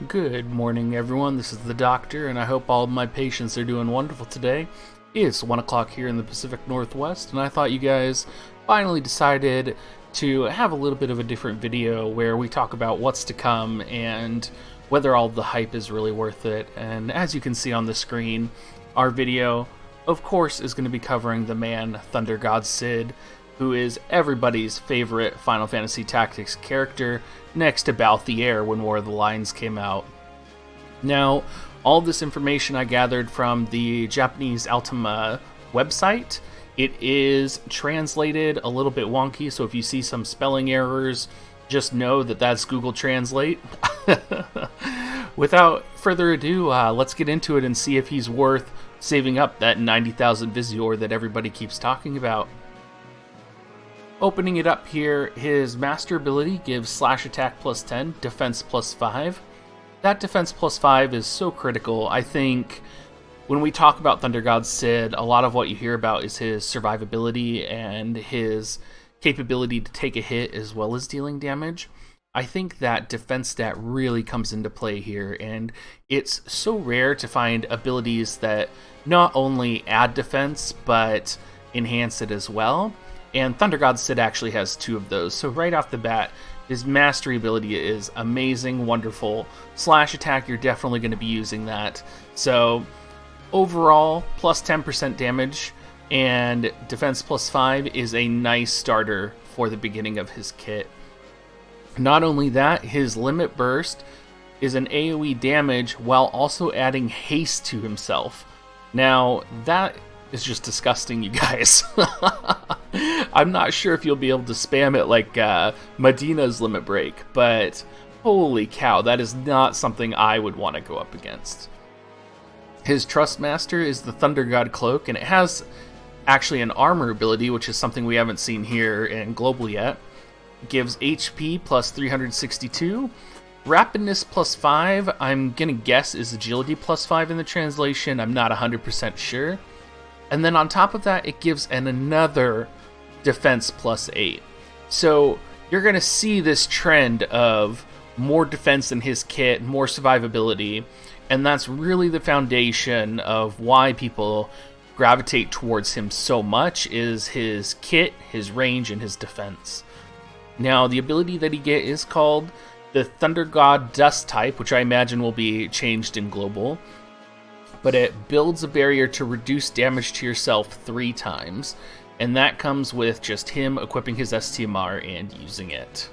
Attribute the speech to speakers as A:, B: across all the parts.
A: Good morning, everyone. This is the doctor, and I hope all of my patients are doing wonderful today. It's 1 o'clock here in the Pacific Northwest, and I thought you guys finally decided to have a little bit of a different video where we talk about what's to come and whether all the hype is really worth it. And as you can see on the screen, our video, of course, is going to be covering the man Thunder God Sid, who is everybody's favorite Final Fantasy Tactics character, next to Balthier when War of the Lions came out. Now, all this information I gathered from the Japanese Ultima website. It is translated a little bit wonky, so if you see some spelling errors, just know that that's Google Translate. Without further ado, let's get into it and see if he's worth saving up that 90,000 Visior that everybody keeps talking about. Opening it up here, his master ability gives slash attack plus 10, defense plus 5. That defense plus 5 is so critical. I think when we talk about Thunder God Sid, a lot of what you hear about is his survivability and his capability to take a hit as well as dealing damage. I think that defense stat really comes into play here, and it's so rare to find abilities that not only add defense, but enhance it as well. And Thunder God Sid actually has two of those. So right off the bat, his mastery ability is amazing, wonderful. Slash attack, you're definitely going to be using that. So overall, plus 10% damage and defense plus 5 is a nice starter for the beginning of his kit. Not only that, his limit burst is an AoE damage while also adding haste to himself. Now, that is just disgusting, you guys. I'm not sure if you'll be able to spam it like Medina's limit break, but holy cow, that is not something I would want to go up against. His Trust Master is the Thunder God Cloak, and it has actually an armor ability, which is something we haven't seen here in Global yet. It gives HP plus 362. Rapidness plus 5, I'm gonna guess is Agility plus 5 in the translation. I'm not 100% sure. And then on top of that, it gives another defense plus 8. So you're going to see this trend of more defense in his kit, more survivability, and that's really the foundation of why people gravitate towards him so much is his kit, his range, and his defense. Now, the ability that he gets is called the Thunder God Dust type, which I imagine will be changed in Global. But it builds a barrier to reduce damage to yourself 3 times, and that comes with just him equipping his STMR and using it.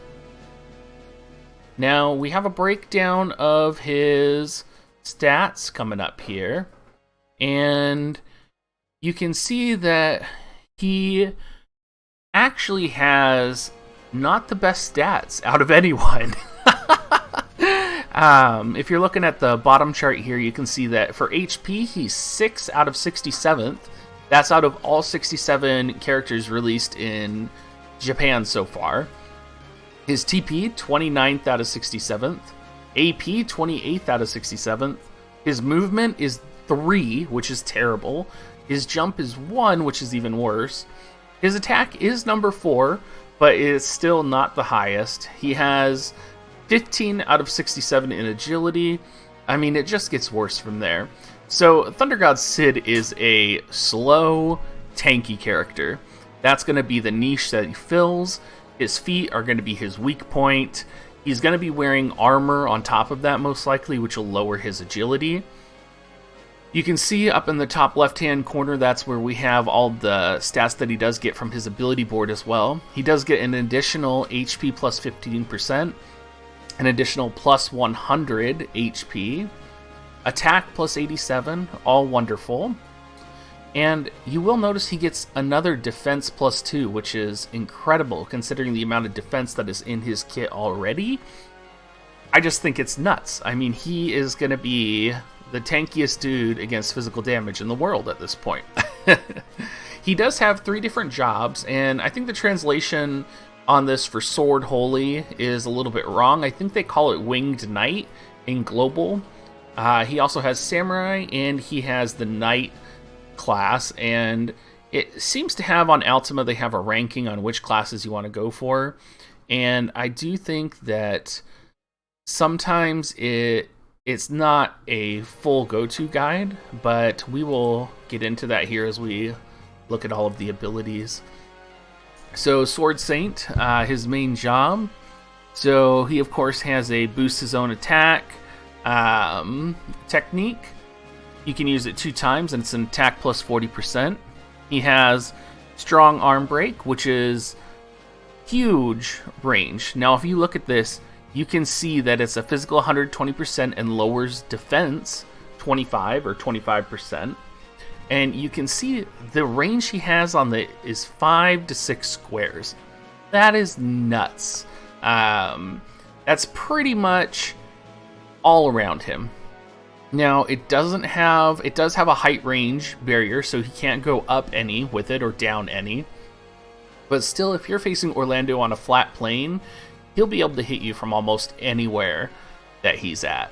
A: Now, we have a breakdown of his stats coming up here, and you can see that he actually has not the best stats out of anyone. If you're looking at the bottom chart here, you can see that for HP, he's 6 out of 67th. That's out of all 67 characters released in Japan so far. His TP, 29th out of 67th. AP, 28th out of 67th. His movement is 3, which is terrible. His jump is 1, which is even worse. His attack is number 4, but it's still not the highest. He has 15 out of 67 in agility. I mean, it just gets worse from there. So Thunder God Sid is a slow, tanky character. That's going to be the niche that he fills. His feet are going to be his weak point. He's going to be wearing armor on top of that most likely, which will lower his agility. You can see up in the top left-hand corner, that's where we have all the stats that he does get from his ability board as well. He does get an additional HP plus 15%. An additional plus 100 HP, attack plus 87, all wonderful. And you will notice he gets another defense plus 2, which is incredible considering the amount of defense that is in his kit already. I just think it's nuts. I mean, he is going to be the tankiest dude against physical damage in the world at this point. He does have 3 different jobs, and I think the translation on this for Sword Holy is a little bit wrong. I think they call it Winged Knight in Global. He also has Samurai, and he has the Knight class, and it seems to have on Ultima, they have a ranking on which classes you want to go for, and I do think that sometimes it It's not a full go-to guide, but we will get into that here as we look at all of the abilities. So Sword Saint, his main job. So he of course has a boost his own attack technique. You can use it 2 times and it's an attack plus 40%. He has strong arm break, which is huge range. Now if you look at this, you can see that it's a physical 120% and lowers defense 25 or 25%. And you can see the range he has on the is 5 to 6 squares. That is nuts. That's pretty much all around him. Now it does have a height range barrier, so he can't go up any with it or down any. But still, if you're facing Orlando on a flat plane, he'll be able to hit you from almost anywhere that he's at.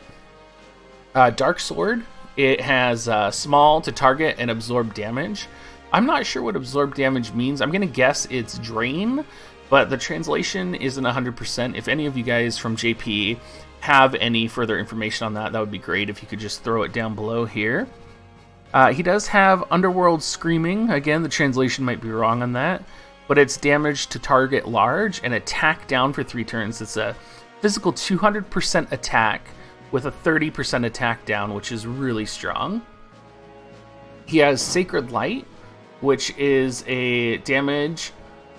A: Dark Sword, it has small to target and absorb damage. I'm not sure what absorb damage means. I'm going to guess it's drain, but the translation isn't 100%. If any of you guys from JP have any further information on that, that would be great if you could just throw it down below here. He does have Underworld Screaming. Again, the translation might be wrong on that, but it's damage to target large and attack down for 3 turns. It's a physical 200% attack with a 30% attack down, which is really strong. He has Sacred Light, which is a damage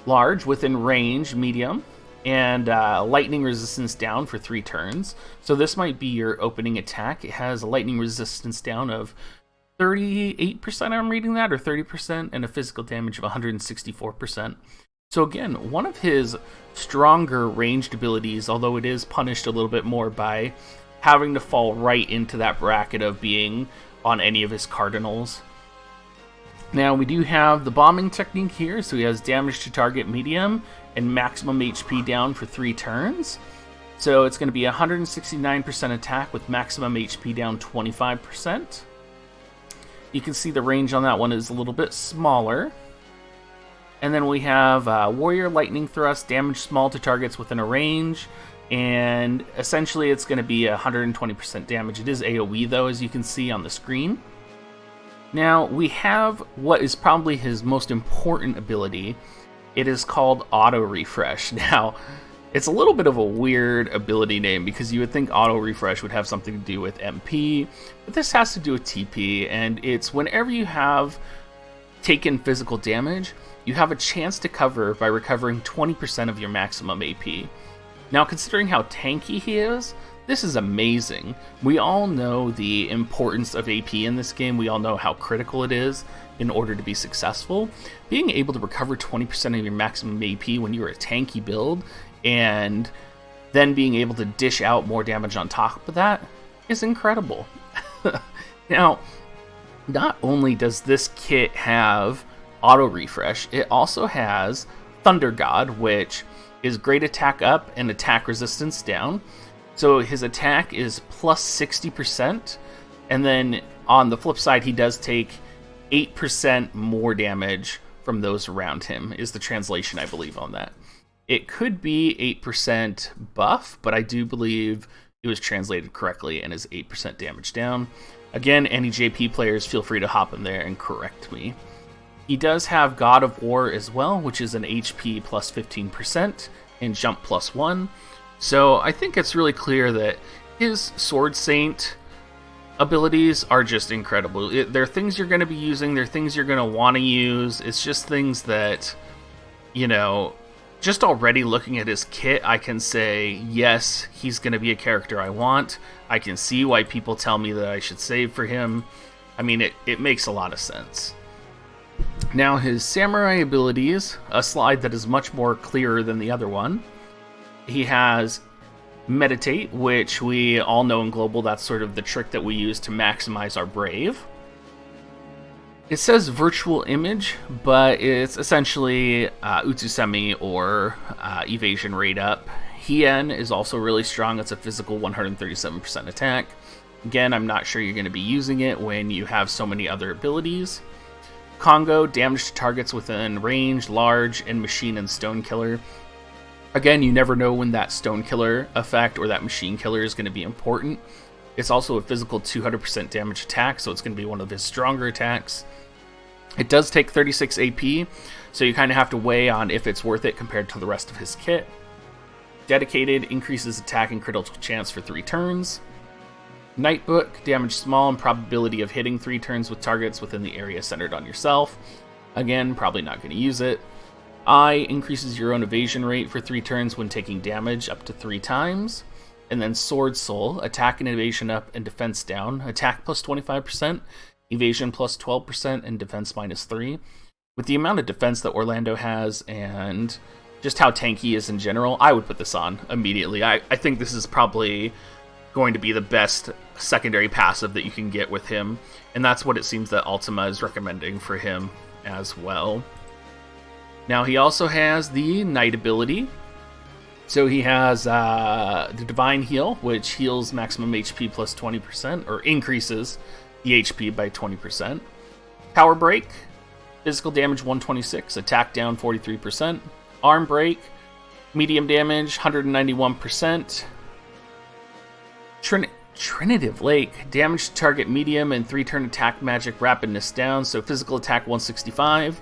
A: large within range, medium, and lightning resistance down for 3 turns. So this might be your opening attack. It has a lightning resistance down of 38%, I'm reading that, or 30%, and a physical damage of 164%. So again, one of his stronger ranged abilities, although it is punished a little bit more by having to fall right into that bracket of being on any of his cardinals. Now we do have the bombing technique here, so he has damage to target medium and maximum HP down for 3 turns. So it's going to be 169% attack with maximum HP down 25%. You can see the range on that one is a little bit smaller. And then we have Warrior Lightning Thrust, damage small to targets within a range, and essentially it's going to be 120% damage. It is AoE though, as you can see on the screen. Now we have what is probably his most important ability. It is called Auto Refresh. Now, it's a little bit of a weird ability name because you would think Auto Refresh would have something to do with MP, but this has to do with TP, and it's whenever you have taken physical damage, you have a chance to cover by recovering 20% of your maximum AP. Now, considering how tanky he is, this is amazing. We all know the importance of AP in this game. We all know how critical it is in order to be successful. Being able to recover 20% of your maximum AP when you're a tanky build, and then being able to dish out more damage on top of that is incredible. Now, not only does this kit have auto refresh, it also has Thunder God, which is great attack up and attack resistance down. So his attack is plus 60%, and then on the flip side, he does take 8% more damage from those around him, is the translation, I believe, on that. It could be 8% buff, but I do believe it was translated correctly and is 8% damage down. Again, any JP players, feel free to hop in there and correct me. He does have God of War as well, which is an HP plus 15% and jump plus 1. So I think it's really clear that his Sword Saint abilities are just incredible. They're things you're going to be using, they're things you're going to want to use. It's just things that, you know, just already looking at his kit, I can say, yes, he's going to be a character I want. I can see why people tell me that I should save for him. I mean, it makes a lot of sense. Now, his samurai abilities, a slide that is much more clearer than the other one. He has Meditate, which we all know in Global, that's sort of the trick that we use to maximize our Brave. It says Virtual Image, but it's essentially Utsusemi or Evasion Rate Up. Hien is also really strong. It's a physical 137% attack. Again, I'm not sure you're going to be using it when you have so many other abilities. Congo, damage to targets within range, large, and machine and stone killer. Again, you never know when that stone killer effect or that machine killer is going to be important. It's also a physical 200% damage attack, so it's going to be one of his stronger attacks. It does take 36 AP, so you kind of have to weigh on if it's worth it compared to the rest of his kit. Dedicated increases attack and critical chance for 3 turns. Nightbook, damage small and probability of hitting 3 turns with targets within the area centered on yourself. Again, probably not going to use it. Eye increases your own evasion rate for 3 turns when taking damage up to 3 times. And then Sword Soul, attack and evasion up and defense down. Attack plus 25%, evasion plus 12%, and defense minus 3. With the amount of defense that Orlando has and just how tanky he is in general, I would put this on immediately. I think this is probably going to be the best secondary passive that you can get with him. And that's what it seems that Ultima is recommending for him as well. Now he also has the Knight ability. So he has the Divine Heal, which heals maximum HP plus 20%, or increases the HP by 20%. Power Break, physical damage 126, attack down 43%. Arm Break, medium damage 191%. Trinitive Lake, damage to target medium and 3-turn attack magic rapidness down, so physical attack 165.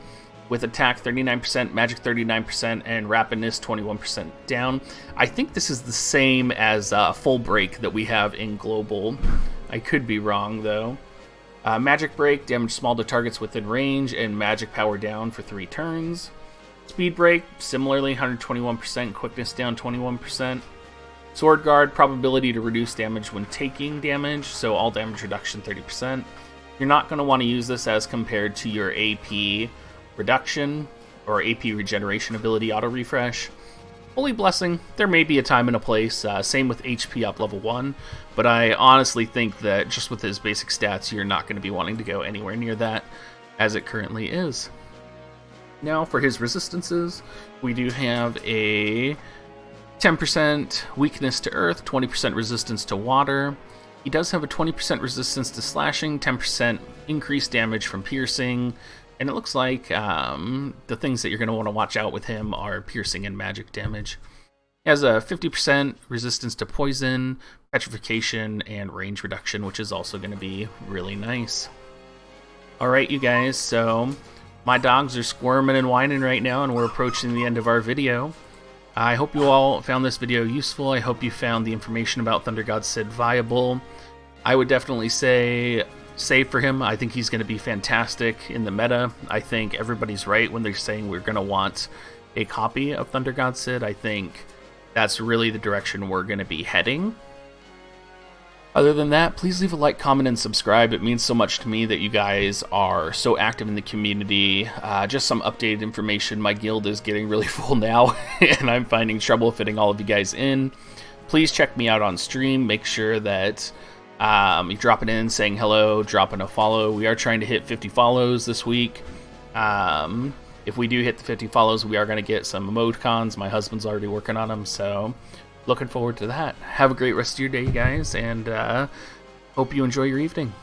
A: With attack 39%, magic 39%, and rapidness 21% down. I think this is the same as Full Break that we have in Global. I could be wrong, though. Magic Break, damage small to targets within range, and magic power down for 3 turns. Speed Break, similarly 121%, quickness down 21%. Sword Guard, probability to reduce damage when taking damage, so all damage reduction 30%. You're not going to want to use this as compared to your AP reduction or AP regeneration ability auto refresh. Holy Blessing, there may be a time and a place, same with HP up level 1, but I honestly think that just with his basic stats you're not going to be wanting to go anywhere near that as it currently is. Now for his resistances, we do have a 10% weakness to earth, 20% resistance to water. He does have a 20% resistance to slashing, 10% increased damage from piercing. And it looks like the things that you're going to want to watch out with him are piercing and magic damage. He has a 50% resistance to poison, petrification, and range reduction, which is also going to be really nice. Alright, you guys, so my dogs are squirming and whining right now, and we're approaching the end of our video. I hope you all found this video useful. I hope you found the information about Thunder God Sid viable. I would definitely say save for him. I think he's going to be fantastic in the meta. I think everybody's right when they're saying we're going to want a copy of Thunder God Sid. I think that's really the direction we're going to be heading. Other than that, please leave a like, comment, and subscribe. It means so much to me that you guys are so active in the community. Just some updated information. My guild is getting really full now, and I'm finding trouble fitting all of you guys in. Please check me out on stream. Make sure that you're dropping in, saying hello, dropping a follow. We are trying to hit 50 follows this week. If we do hit the 50 follows, we are going to get some emoticons. My husband's already working on them, so looking forward to that. Have a great rest of your day, guys, and hope you enjoy your evening.